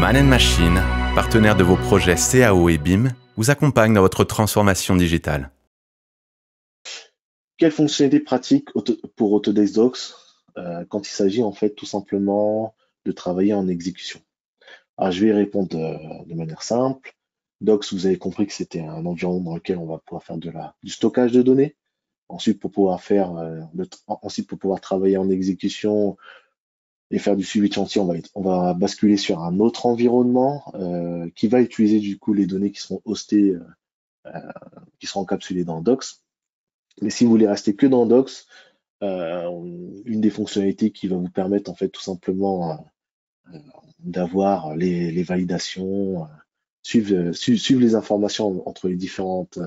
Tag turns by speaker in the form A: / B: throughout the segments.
A: Man Machine, partenaire de vos projets CAO et BIM, vous accompagne dans votre transformation digitale.
B: Quelles fonctionnalités pratiques pour Autodesk Docs quand il s'agit en fait tout simplement de travailler en exécution? Alors je vais y répondre de manière simple. Docs, vous avez compris que c'était un environnement dans lequel on va pouvoir faire du stockage de données. Ensuite, pour pouvoir travailler en exécution et faire du suivi de chantier, on va basculer sur un autre environnement qui va utiliser du coup les données qui seront hostées, qui seront encapsulées dans Docs. Mais si vous voulez rester que dans Docs, une des fonctionnalités qui va vous permettre en fait tout simplement d'avoir les validations, suivre les informations entre les différentes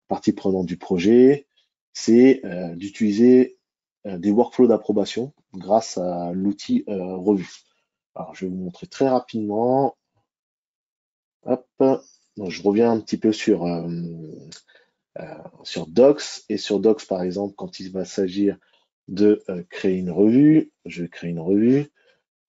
B: parties prenantes du projet, c'est d'utiliser des workflows d'approbation grâce à l'outil Revue. Alors je vais vous montrer très rapidement. Hop. Donc, je reviens un petit peu sur Docs, et sur Docs par exemple quand il va s'agir de créer une revue, je vais créer une revue.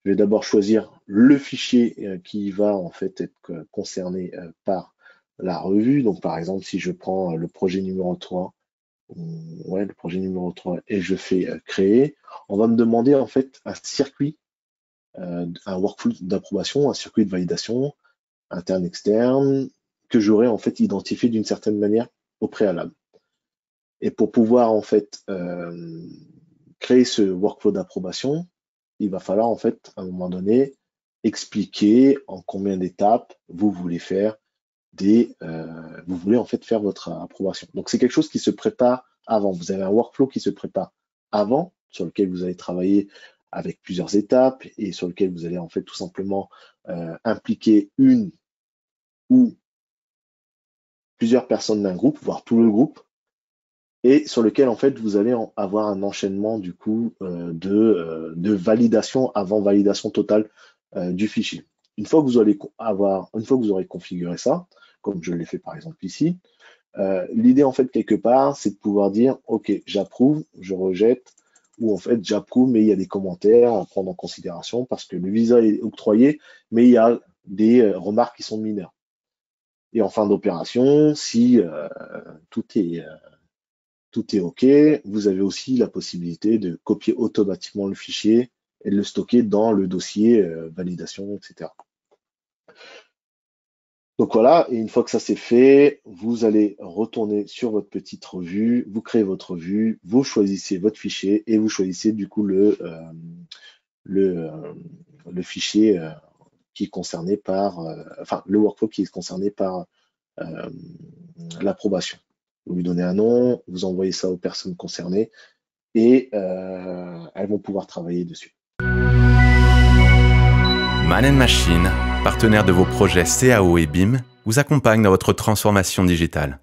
B: Je vais d'abord choisir le fichier qui va en fait être concerné par la revue. Donc par exemple si je prends le projet numéro 3, le projet numéro 3 et je fais créer, on va me demander en fait un circuit, un workflow d'approbation, un circuit de validation interne, externe, que j'aurais en fait identifié d'une certaine manière au préalable. Et pour pouvoir en fait créer ce workflow d'approbation, il va falloir en fait à un moment donné expliquer en combien d'étapes vous voulez faire vous voulez en fait faire votre approbation. Donc c'est quelque chose qui se prépare avant. Vous avez un workflow qui se prépare avant, sur lequel vous allez travailler avec plusieurs étapes et sur lequel vous allez en fait tout simplement impliquer une ou plusieurs personnes d'un groupe, voire tout le groupe, et sur lequel en fait vous allez avoir un enchaînement du coup de validation avant validation totale du fichier. Une fois que vous aurez configuré ça, comme je l'ai fait par exemple ici, l'idée en fait quelque part c'est de pouvoir dire ok, j'approuve, je rejette, ou en fait j'approuve mais il y a des commentaires à prendre en considération parce que le visa est octroyé mais il y a des remarques qui sont mineures. Et en fin d'opération, si tout est OK, vous avez aussi la possibilité de copier automatiquement le fichier et de le stocker dans le dossier validation, etc. Donc voilà, et une fois que ça c'est fait, vous allez retourner sur votre petite revue, vous créez votre revue, vous choisissez votre fichier et vous choisissez du coup le fichier qui est concerné par, le workflow qui est concerné par l'approbation. Vous lui donnez un nom, vous envoyez ça aux personnes concernées et elles vont pouvoir travailler dessus.
A: Man Machine, partenaire de vos projets CAO et BIM, vous accompagne dans votre transformation digitale.